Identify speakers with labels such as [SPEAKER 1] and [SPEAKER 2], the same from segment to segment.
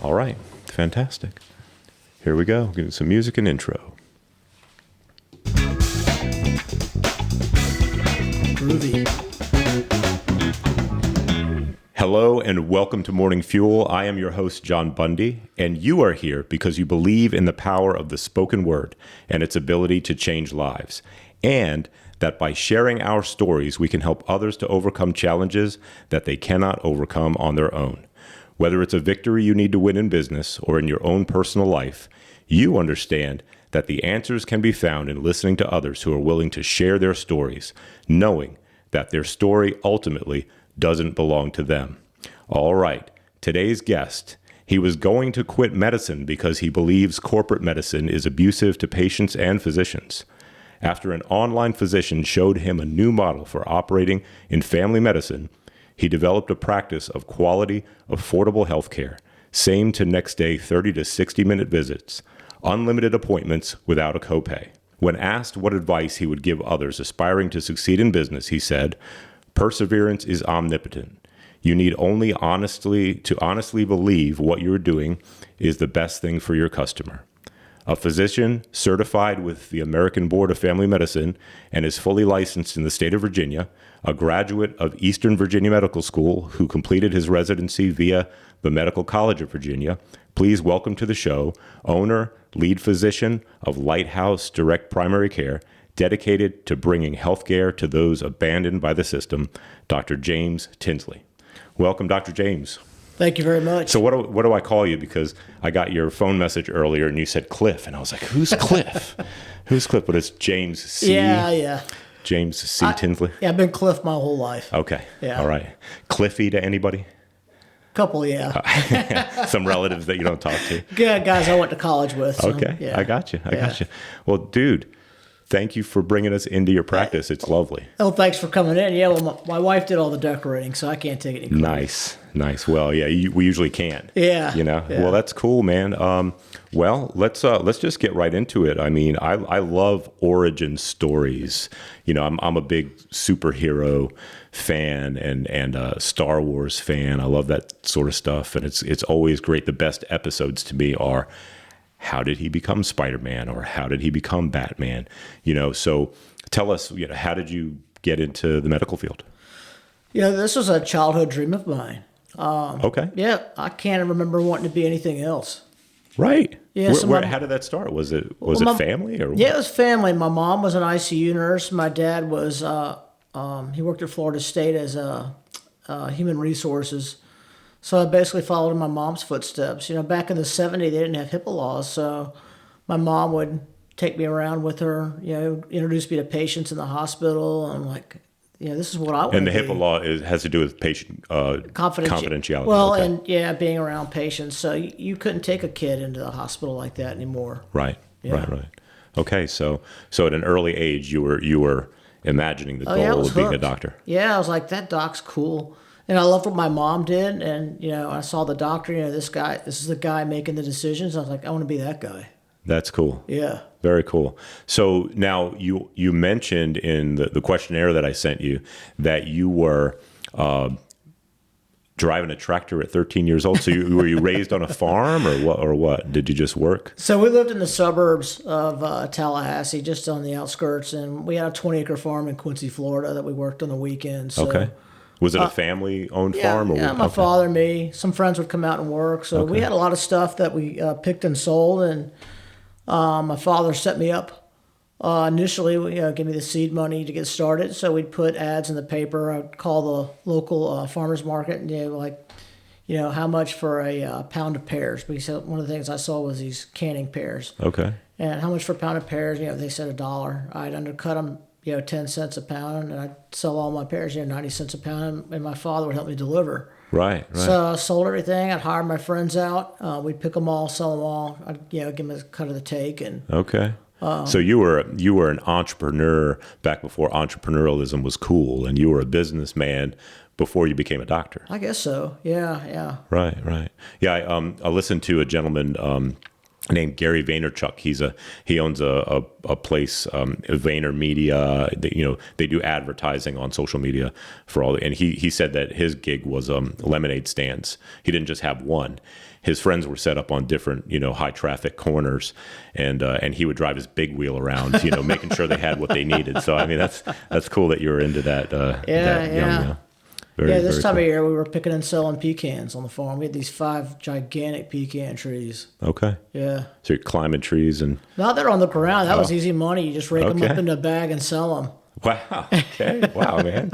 [SPEAKER 1] All right. Fantastic. Here we go. Getting some music and intro.
[SPEAKER 2] Groovy.
[SPEAKER 1] Hello and welcome to Morning Fuel. I am your host, John Bundy, and you are here because you believe in the power of the spoken word and its ability to change lives, and that by sharing our stories, we can help others to overcome challenges that they cannot overcome on their own. Whether it's a victory you need to win in business or in your own personal life, you understand that the answers can be found in listening to others who are willing to share their stories, knowing that their story ultimately doesn't belong to them. All right, today's guest, he was going to quit medicine because he believes corporate medicine is abusive to patients and physicians. After an online physician showed him a new model for operating in family medicine, he developed a practice of quality, affordable health care, same to next day 30 to 60-minute visits, unlimited appointments without a copay. When asked what advice he would give others aspiring to succeed in business, he said, "Perseverance is omnipotent. You need only honestly believe what you're doing is the best thing for your customer." A physician certified with the American Board of Family Medicine and is fully licensed in the state of Virginia, a graduate of Eastern Virginia Medical School who completed his residency via the Medical College of Virginia, please welcome to the show, owner, lead physician of Lighthouse Direct Primary Care, dedicated to bringing healthcare to those abandoned by the system, Dr. James Tinsley. Welcome, Dr. James.
[SPEAKER 2] Thank you very much.
[SPEAKER 1] So what do I call you? Because I got your phone message earlier and you said Cliff, and I was like, who's Cliff? Who's Cliff? But it's James C.
[SPEAKER 2] Yeah.
[SPEAKER 1] James C. Tinsley.
[SPEAKER 2] Yeah, I've been Cliff my whole life.
[SPEAKER 1] Okay.
[SPEAKER 2] Yeah.
[SPEAKER 1] All right. Cliffy to anybody?
[SPEAKER 2] Couple, yeah.
[SPEAKER 1] Some relatives that you don't talk to?
[SPEAKER 2] Yeah, guys I went to college with. So,
[SPEAKER 1] Okay.
[SPEAKER 2] yeah.
[SPEAKER 1] I got you. Well, dude, thank you for bringing us into your practice. It's lovely.
[SPEAKER 2] Oh, thanks for coming in. Yeah, well, my wife did all the decorating, so I can't take any credit.
[SPEAKER 1] Nice. Well, yeah, we usually can't.
[SPEAKER 2] Yeah.
[SPEAKER 1] Yeah.
[SPEAKER 2] Yeah.
[SPEAKER 1] Well, that's cool, man. Well, let's just get right into it. I mean, I love origin stories. You know, I'm a big superhero fan and Star Wars fan. I love that sort of stuff, and it's always great. The best episodes to me are, how did he become Spider-Man, or how did he become Batman? You know, so tell us, how did you get into the medical field?
[SPEAKER 2] Yeah, this was a childhood dream of mine.
[SPEAKER 1] Okay.
[SPEAKER 2] Yeah, I can't remember wanting to be anything else.
[SPEAKER 1] Right.
[SPEAKER 2] Yeah, so
[SPEAKER 1] how did that start? Was it family or?
[SPEAKER 2] Yeah, it was family. My mom was an ICU nurse. My dad was he worked at Florida State as human resources. So I basically followed in my mom's footsteps. You know, back in the 70s, they didn't have HIPAA laws, so my mom would take me around with her, introduce me to patients in the hospital. And I'm like, this is what I want to do.
[SPEAKER 1] And the HIPAA law has to do with patient confidentiality.
[SPEAKER 2] Well,
[SPEAKER 1] okay.
[SPEAKER 2] And being around patients. So you couldn't take a kid into the hospital like that anymore.
[SPEAKER 1] Right.
[SPEAKER 2] Yeah.
[SPEAKER 1] Right. Okay. So at an early age, you were imagining the goal of being a doctor.
[SPEAKER 2] Yeah, I was like, that doc's cool. And I loved what my mom did. And, I saw the doctor, this is the guy making the decisions. I was like, I want to be that guy.
[SPEAKER 1] That's cool.
[SPEAKER 2] Yeah.
[SPEAKER 1] Very cool. So now you mentioned in the questionnaire that I sent you that you were driving a tractor at 13 years old. So were you raised on a farm or what? Did you just work?
[SPEAKER 2] So we lived in the suburbs of Tallahassee, just on the outskirts. And we had a 20-acre farm in Quincy, Florida that we worked on the weekends. So,
[SPEAKER 1] okay. Was it a family-owned farm?
[SPEAKER 2] Yeah, my father, me. Some friends would come out and work. So we had a lot of stuff that we picked and sold. And my father set me up initially, give me the seed money to get started. So we'd put ads in the paper. I'd call the local farmer's market and how much for a pound of pears. Because one of the things I saw was these canning pears.
[SPEAKER 1] Okay.
[SPEAKER 2] And how much for a pound of pears? They said $1. I'd undercut them, 10 cents a pound, and I'd sell all my pears, 90 cents a pound, and my father would help me deliver.
[SPEAKER 1] Right.
[SPEAKER 2] So I sold everything. I'd hire my friends out. We'd pick them all, sell them all. I'd give them a cut of the take. And
[SPEAKER 1] okay. So you were an entrepreneur back before entrepreneurialism was cool, and you were a businessman before you became a doctor.
[SPEAKER 2] I guess so. Yeah.
[SPEAKER 1] Right. Yeah. I listened to a gentleman named Gary Vaynerchuk. He owns a place, Vayner Media. They do advertising on social media for all. And he said that his gig was lemonade stands. He didn't just have one. His friends were set up on different, high traffic corners, and he would drive his big wheel around, making sure they had what they needed. So I mean, that's cool that you were into that.
[SPEAKER 2] This time of year we were picking and selling pecans on the farm. We had these 5 gigantic pecan trees.
[SPEAKER 1] Okay.
[SPEAKER 2] Yeah.
[SPEAKER 1] So you're climbing trees and.
[SPEAKER 2] Now they're on the ground. That was easy money. You just rake them up in a bag and sell them.
[SPEAKER 1] Wow. Okay. Wow, man.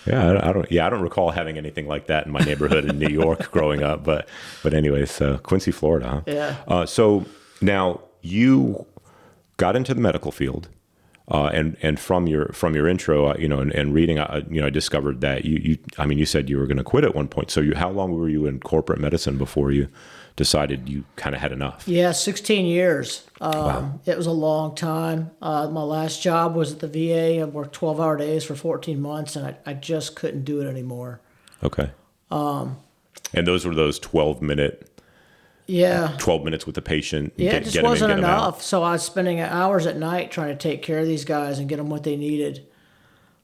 [SPEAKER 1] Yeah, I don't recall having anything like that in my neighborhood in New York growing up, but anyways, Quincy, Florida, huh?
[SPEAKER 2] Yeah.
[SPEAKER 1] So now you got into the medical field, and from your intro, and reading, I discovered that you said you were going to quit at one point. So how long were you in corporate medicine before you decided you kind of had enough?
[SPEAKER 2] Yeah, 16 years.
[SPEAKER 1] Wow.
[SPEAKER 2] It was a long time. My last job was at the VA. I worked 12-hour days for 14 months, and I just couldn't do it anymore.
[SPEAKER 1] Okay. And those were those 12-minute.
[SPEAKER 2] Yeah.
[SPEAKER 1] 12 minutes with the patient.
[SPEAKER 2] Yeah, it just wasn't enough. So I was spending hours at night trying to take care of these guys and get them what they needed.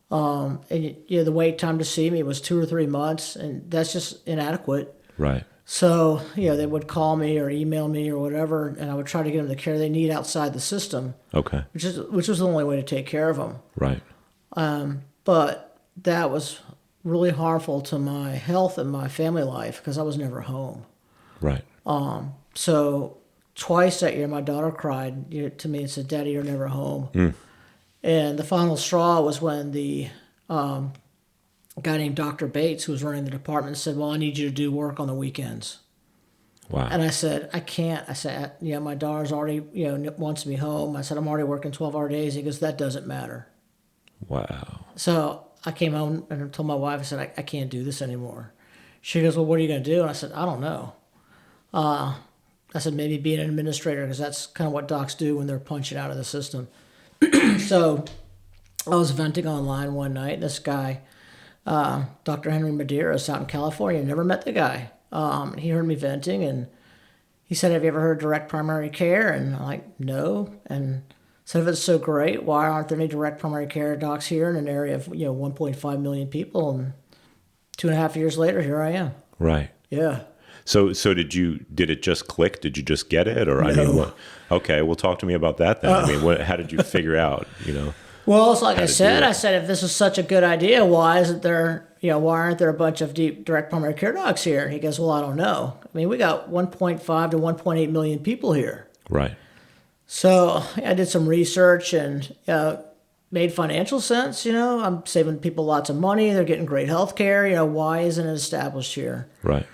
[SPEAKER 2] And the wait time to see me was 2 or 3 months, and that's just inadequate.
[SPEAKER 1] Right.
[SPEAKER 2] So, they would call me or email me or whatever, and I would try to get them the care they need outside the system.
[SPEAKER 1] Okay.
[SPEAKER 2] Which was the only way to take care of them.
[SPEAKER 1] Right.
[SPEAKER 2] But that was really harmful to my health and my family life because I was never home.
[SPEAKER 1] Right.
[SPEAKER 2] So twice that year, my daughter cried to me and said, "Daddy, you're never home."
[SPEAKER 1] Mm.
[SPEAKER 2] And the final straw was when the a guy named Dr. Bates, who was running the department, said, "Well, I need you to do work on the weekends."
[SPEAKER 1] Wow.
[SPEAKER 2] And I said, "I can't." I said, "My daughter's already, wants me home." I said, "I'm already working 12-hour days." He goes, "That doesn't matter."
[SPEAKER 1] Wow.
[SPEAKER 2] So I came home and told my wife, I said, I can't do this anymore. She goes, "Well, what are you going to do?" And I said, "I don't know." I said, "Maybe be an administrator," because that's kind of what docs do when they're punching out of the system. So I was venting online one night. This guy, Dr. Henry Medeiros out in California, never met the guy. He heard me venting, and he said, "Have you ever heard of direct primary care?" And I'm like, "No." And said, "If it's so great, why aren't there any direct primary care docs here in an area of 1.5 million people?" And 2.5 years later, here I am.
[SPEAKER 1] Right.
[SPEAKER 2] Yeah.
[SPEAKER 1] So did it just click? Did you just get it? Or,
[SPEAKER 2] No.
[SPEAKER 1] Okay, well, talk to me about that then. How did you figure out,
[SPEAKER 2] Well, it's like I said, if this is such a good idea, why aren't there a bunch of direct primary care docs here? And he goes, "Well, I don't know. I mean, we got 1.5 to 1.8 million people here."
[SPEAKER 1] Right.
[SPEAKER 2] So I did some research and made financial sense. I'm saving people lots of money. They're getting great health care. Why isn't it established here?
[SPEAKER 1] Right.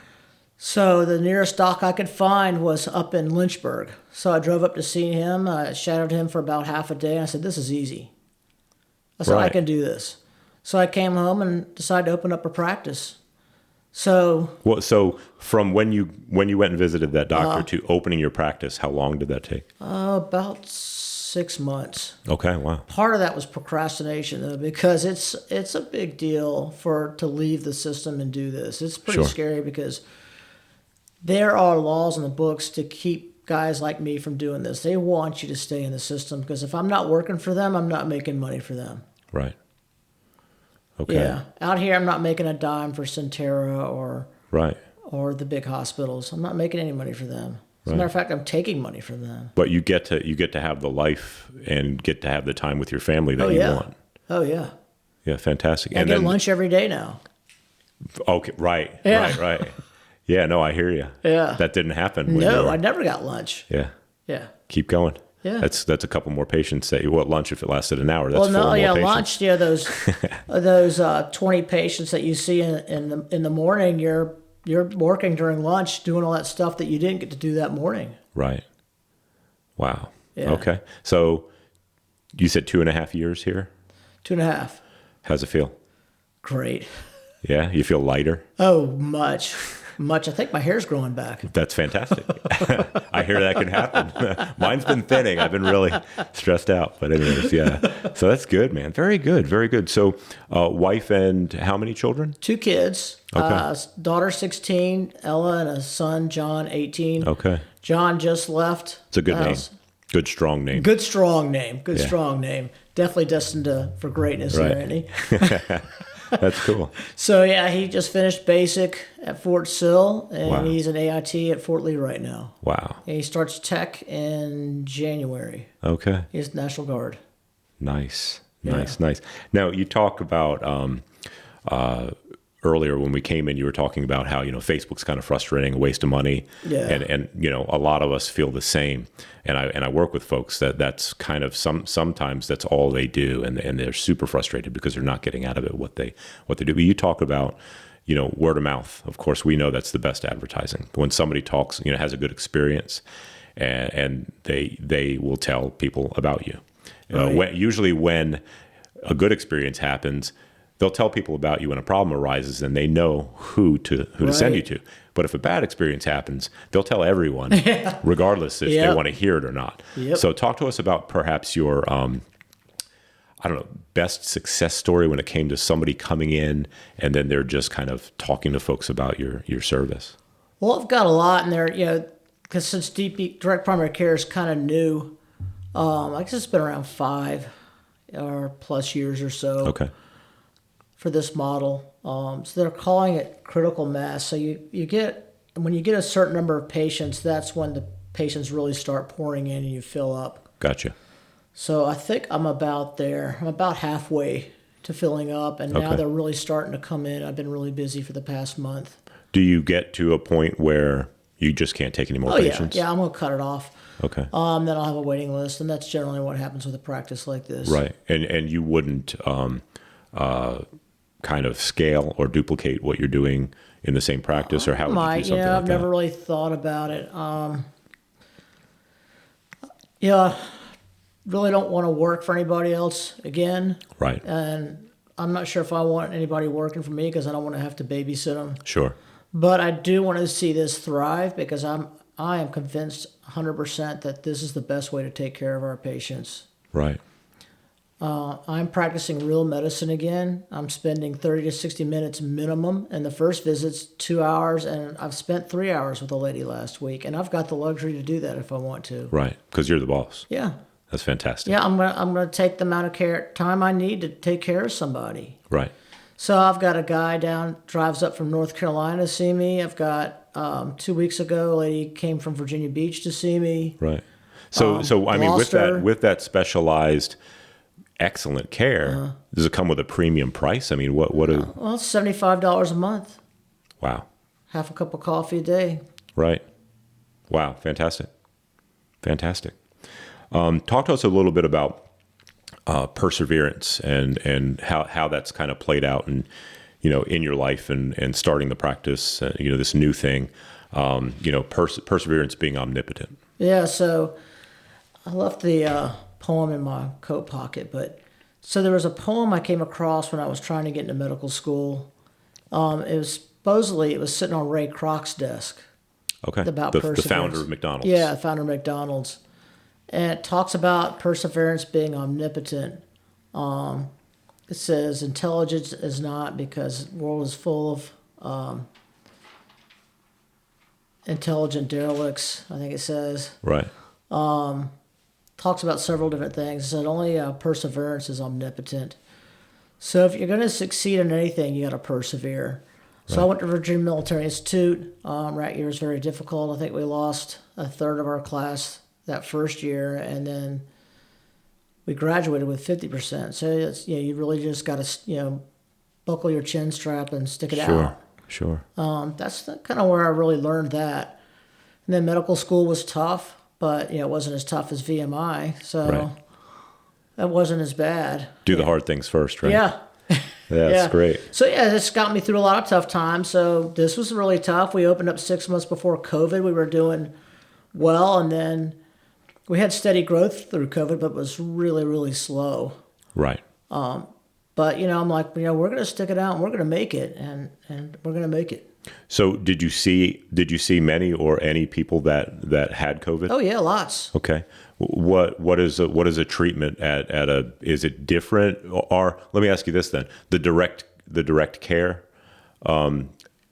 [SPEAKER 2] So the nearest doc I could find was up in Lynchburg. So I drove up to see him. I shadowed him for about half a day. And I said, "This is easy." I said, "I can do this." So I came home and decided to open up a practice. So from when you went and visited that doctor to opening your practice, how long did that take? About 6 months. Okay, wow. Part of that was procrastination, though, because it's a big deal to leave the system and do this. It's pretty scary because there are laws in the books to keep guys like me from doing this. They want you to stay in the system because if I'm not working for them, I'm not making money for them. Right. Okay. Yeah. Out here, I'm not making a dime for Centera or the big hospitals. I'm not making any money for them. As a matter of fact, I'm taking money from them. But you get to have the life and get to have the time with your family that you want. Oh yeah. Yeah, fantastic. I get lunch every day now. Okay. Right. Yeah. Right. Yeah. No, I hear you. Yeah. That didn't happen. No, I never got lunch. Yeah. Yeah. Keep going. Yeah. That's a couple more patients that you want lunch if it lasted an hour. That's four more patients. Lunch. Those 20 patients that you see in the morning, you're working during lunch, doing all that stuff that you didn't get to do that morning. Right. Wow. Yeah. Okay. So you said 2.5 years here? 2.5. How's it feel? Great. Yeah. You feel lighter? Oh, much. Much. I think my hair's growing back.
[SPEAKER 1] That's fantastic. I hear that can happen. Mine's been thinning. I've been really stressed out. But anyways, yeah. So that's good, man. Very good. Very good. So wife and how many children?
[SPEAKER 2] 2 kids.
[SPEAKER 1] Okay.
[SPEAKER 2] Daughter 16, Ella, and a son, John, 18.
[SPEAKER 1] Okay.
[SPEAKER 2] John just left.
[SPEAKER 1] It's a good name. Good, strong name.
[SPEAKER 2] Good, strong name. Good, strong name. Definitely destined for greatness
[SPEAKER 1] Right.
[SPEAKER 2] there, isn't he?
[SPEAKER 1] That's cool.
[SPEAKER 2] So, yeah, he just finished basic at Fort Sill, and
[SPEAKER 1] Wow.
[SPEAKER 2] he's an AIT at Fort Lee right now.
[SPEAKER 1] Wow.
[SPEAKER 2] And he starts tech in January.
[SPEAKER 1] Okay.
[SPEAKER 2] He's National Guard.
[SPEAKER 1] Nice.
[SPEAKER 2] Yeah.
[SPEAKER 1] Nice. Now, you talk about earlier when we came in, you were talking about how, Facebook's kind of frustrating, a waste of money.
[SPEAKER 2] Yeah.
[SPEAKER 1] And a lot of us feel the same. And I work with folks that's kind of sometimes that's all they do. And they're super frustrated because they're not getting out of it what they do. But you talk about, word of mouth. Of course, we know that's the best advertising. When somebody talks, has a good experience and they will tell people about you.
[SPEAKER 2] Right.
[SPEAKER 1] Usually when a good experience happens, they'll tell people about you when a problem arises, and they know who to send you to. But if a bad experience happens, they'll tell everyone, regardless if they want to hear it or not.
[SPEAKER 2] Yep.
[SPEAKER 1] So talk to us about perhaps your, best success story when it came to somebody coming in and then they're just kind of talking to folks about your service.
[SPEAKER 2] Well, I've got a lot in there, because since direct primary care is kind of new, I guess it's been around 5 or plus years or so.
[SPEAKER 1] Okay.
[SPEAKER 2] For this model. So they're calling it critical mass. So when you get a certain number of patients, that's when the patients really start pouring in and you fill up.
[SPEAKER 1] Gotcha.
[SPEAKER 2] So I think I'm about there. I'm about halfway to filling up, and now they're really starting to come in. I've been really busy for the past month.
[SPEAKER 1] Do you get to a point where you just can't take any more patients?
[SPEAKER 2] Yeah, I'm going to cut it off.
[SPEAKER 1] Okay.
[SPEAKER 2] Then I'll have a waiting list, and that's generally what happens with a practice like this.
[SPEAKER 1] Right. And you wouldn't kind of scale or duplicate what you're doing in the same practice, or how would you do something like
[SPEAKER 2] I've
[SPEAKER 1] that?
[SPEAKER 2] never really thought about it. Really don't want to work for anybody else again.
[SPEAKER 1] Right.
[SPEAKER 2] And I'm not sure if I want anybody working for me because I don't want to have to babysit them.
[SPEAKER 1] Sure.
[SPEAKER 2] But I do want to see this thrive because I am convinced 100% that this is the best way to take care of our patients.
[SPEAKER 1] Right.
[SPEAKER 2] I'm practicing real medicine again. I'm spending 30 to 60 minutes minimum, and the first visit's 2 hours, and I've spent 3 hours with a lady last week, and I've got the luxury to do that if I want to.
[SPEAKER 1] Right. Because you're the boss.
[SPEAKER 2] Yeah.
[SPEAKER 1] That's fantastic.
[SPEAKER 2] Yeah, I'm gonna take the amount of time I need to take care of somebody.
[SPEAKER 1] Right.
[SPEAKER 2] So I've got a guy drives up from North Carolina to see me. I've got 2 weeks ago, a lady came from Virginia Beach to see me.
[SPEAKER 1] Right. So I mean,
[SPEAKER 2] Gloucester.
[SPEAKER 1] with that specialized, excellent care, does it come with a premium price? I mean, what do?
[SPEAKER 2] Well, it's $75 a month.
[SPEAKER 1] Wow.
[SPEAKER 2] Half a cup of coffee a day.
[SPEAKER 1] Right. Wow. Fantastic. Talk to us a little bit about perseverance and how that's kind of played out in your life and starting the practice, this new thing, perseverance being omnipotent.
[SPEAKER 2] Yeah, so I left the poem in my coat pocket, but so there was a poem I came across when I was trying to get into medical school. It was sitting on Ray Kroc's desk.
[SPEAKER 1] Okay.
[SPEAKER 2] About
[SPEAKER 1] the
[SPEAKER 2] perseverance.
[SPEAKER 1] founder of McDonald's.
[SPEAKER 2] Yeah, the founder of McDonald's. And it talks about perseverance being omnipotent. It says intelligence is not, because the world is full of intelligent derelicts, I think it says.
[SPEAKER 1] Right.
[SPEAKER 2] Talks about several different things. It said only perseverance is omnipotent. So if you're going to succeed in anything, you got to persevere. So I went to Virginia Military Institute. That year was very difficult. I think we lost a third of our class that first year, and then we graduated with 50%. So it's, you really just got to buckle your chin strap and stick it out.
[SPEAKER 1] Sure.
[SPEAKER 2] That's kind of where I really learned that. And then medical school was tough, but it wasn't as tough as VMI, so that wasn't as bad.
[SPEAKER 1] Do the hard things first, right?
[SPEAKER 2] Yeah.
[SPEAKER 1] That's great.
[SPEAKER 2] So this got me through a lot of tough times. So this was really tough. We opened up 6 months before COVID. We were doing well, and then we had steady growth through COVID, but it was really, really slow.
[SPEAKER 1] Right.
[SPEAKER 2] But, I'm like, we're going to stick it out and we're going to make it, and we're going to make it.
[SPEAKER 1] So did you see many or any people that had COVID?
[SPEAKER 2] Oh yeah, lots.
[SPEAKER 1] Okay. What is a treatment at a, is it different? Or let me ask you this then. The direct care,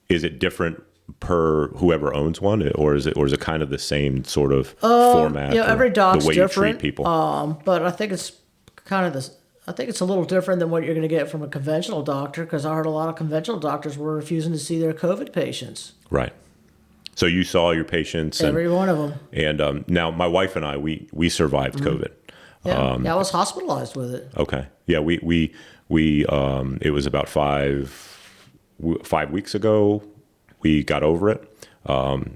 [SPEAKER 1] is it different per whoever owns one, or is it kind of the same sort of format?
[SPEAKER 2] Every dog's
[SPEAKER 1] the way
[SPEAKER 2] different.
[SPEAKER 1] You treat people.
[SPEAKER 2] But I think it's kind of this. I think it's a little different than what you're going to get from a conventional doctor, because I heard a lot of conventional doctors were refusing to see their COVID patients.
[SPEAKER 1] Right. So you saw your patients,
[SPEAKER 2] every one of them.
[SPEAKER 1] And now my wife and I, we survived COVID.
[SPEAKER 2] Yeah, I was hospitalized with it.
[SPEAKER 1] Okay. Yeah, we it was about 5 weeks ago we got over it.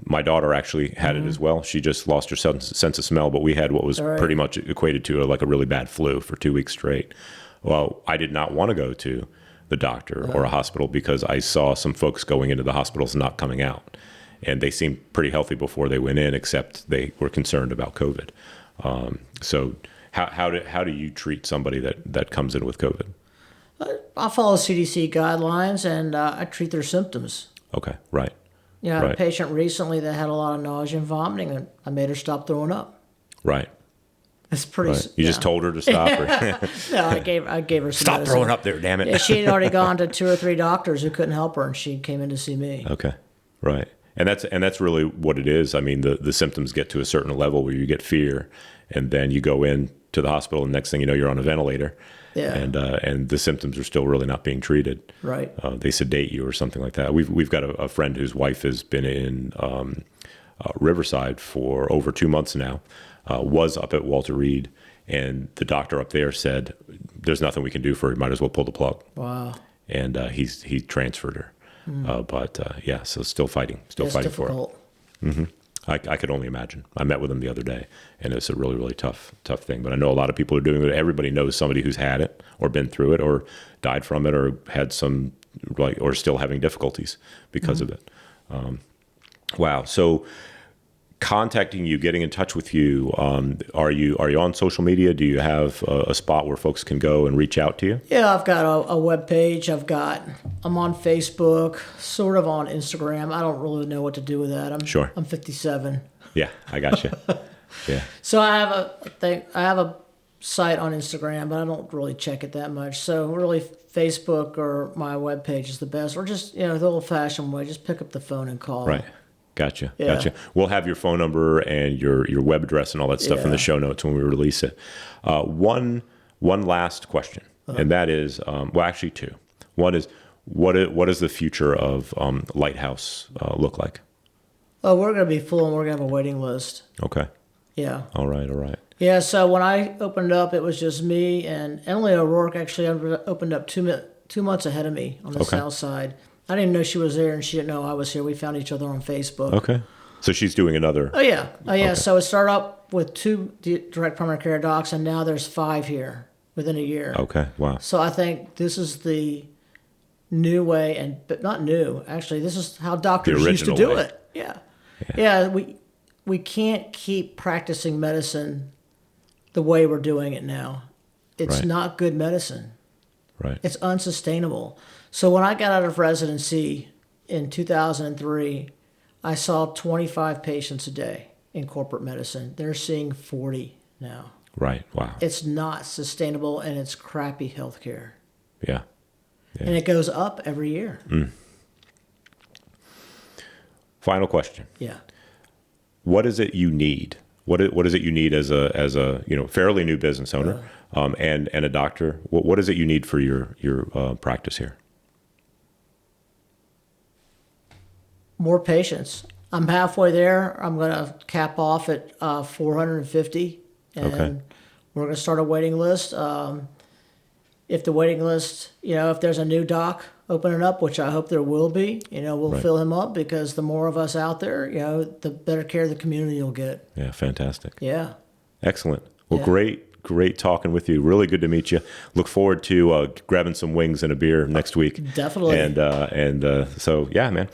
[SPEAKER 1] My daughter actually had it as well. She just lost her sense of smell, but we had what was pretty much equated to like a really bad flu for 2 weeks straight. Well, I did not want to go to the doctor or a hospital because I saw some folks going into the hospitals and not coming out. And they seemed pretty healthy before they went in, except they were concerned about COVID. So how do you treat somebody that comes in with COVID?
[SPEAKER 2] I follow CDC guidelines, and I treat their symptoms.
[SPEAKER 1] Okay, right.
[SPEAKER 2] I had a patient recently that had a lot of nausea and vomiting, and I made her stop throwing up.
[SPEAKER 1] Right.
[SPEAKER 2] It's pretty.
[SPEAKER 1] Right. You just told her to stop. Or
[SPEAKER 2] No, I gave her some
[SPEAKER 1] stop
[SPEAKER 2] medicine.
[SPEAKER 1] throwing up there, damn it.
[SPEAKER 2] Yeah, she had already gone to 2 or 3 doctors who couldn't help her, and she came in to see me.
[SPEAKER 1] Okay, right. And that's really what it is. I mean, the symptoms get to a certain level where you get fear, and then you go in to the hospital, and next thing you know, you're on a ventilator.
[SPEAKER 2] Yeah.
[SPEAKER 1] And the symptoms are still really not being treated.
[SPEAKER 2] Right.
[SPEAKER 1] They sedate you or something like that. We've got a friend whose wife has been in Riverside for over 2 months now. Was up at Walter Reed, and the doctor up there said, "There's nothing we can do for her. You might as well pull the plug."
[SPEAKER 2] Wow.
[SPEAKER 1] And he transferred her. So still fighting
[SPEAKER 2] difficult.
[SPEAKER 1] for it. Mm-hmm. I could only imagine. I met with him the other day, and it's a really, really tough thing. But I know a lot of people are doing it. Everybody knows somebody who's had it or been through it or died from it or had some, or still having difficulties because of it. Wow. So contacting you, getting in touch with you, are you on social media? Do you have a spot where folks can go and reach out to you?
[SPEAKER 2] Yeah, I've got a web page. I'm on Facebook, sort of on Instagram. I don't really know what to do with that. I'm 57.
[SPEAKER 1] Yeah, I got you. Yeah.
[SPEAKER 2] So I have a site on Instagram, but I don't really check it that much. So really, Facebook or my web page is the best, or just the old-fashioned way. Just pick up the phone and call.
[SPEAKER 1] Right. Gotcha.
[SPEAKER 2] Yeah.
[SPEAKER 1] Gotcha. We'll have your phone number and your web address and all that stuff in the show notes when we release it. One last question, and that is, actually 2. One is, what does the future of Lighthouse look like?
[SPEAKER 2] Oh, we're going to be full, and we're going to have a waiting list.
[SPEAKER 1] Okay.
[SPEAKER 2] Yeah.
[SPEAKER 1] All right.
[SPEAKER 2] Yeah, so when I opened up, it was just me, and Emily O'Rourke actually opened up 2 months ahead of me on the south side. I didn't even know she was there, and she didn't know I was here. We found each other on Facebook.
[SPEAKER 1] Okay. So she's doing another.
[SPEAKER 2] Oh, yeah. Okay. So it started up with 2 direct primary care docs, and now there's 5 here within a year.
[SPEAKER 1] Okay. Wow.
[SPEAKER 2] So I think this is the new way, but not new. Actually, this is how doctors used to do it. Yeah. We can't keep practicing medicine the way we're doing it now. It's not good medicine.
[SPEAKER 1] Right.
[SPEAKER 2] It's unsustainable. So when I got out of residency in 2003, I saw 25 patients a day in corporate medicine. They're seeing 40 now.
[SPEAKER 1] Right. Wow.
[SPEAKER 2] It's not sustainable, and it's crappy healthcare.
[SPEAKER 1] Yeah.
[SPEAKER 2] And it goes up every year.
[SPEAKER 1] Final question.
[SPEAKER 2] Yeah.
[SPEAKER 1] What is it you need? What is it you need as a fairly new business owner and a doctor? What is it you need for your practice here?
[SPEAKER 2] More patients. I'm halfway there. I'm going to cap off at 450, and we're going to start a waiting list. If the waiting list, if there's a new doc opening up, which I hope there will be, we'll fill him up, because the more of us out there, the better care the community will get.
[SPEAKER 1] Yeah, fantastic.
[SPEAKER 2] Yeah.
[SPEAKER 1] Excellent. Well, great talking with you. Really good to meet you. Look forward to grabbing some wings and a beer next week.
[SPEAKER 2] Definitely.
[SPEAKER 1] And so, yeah, man.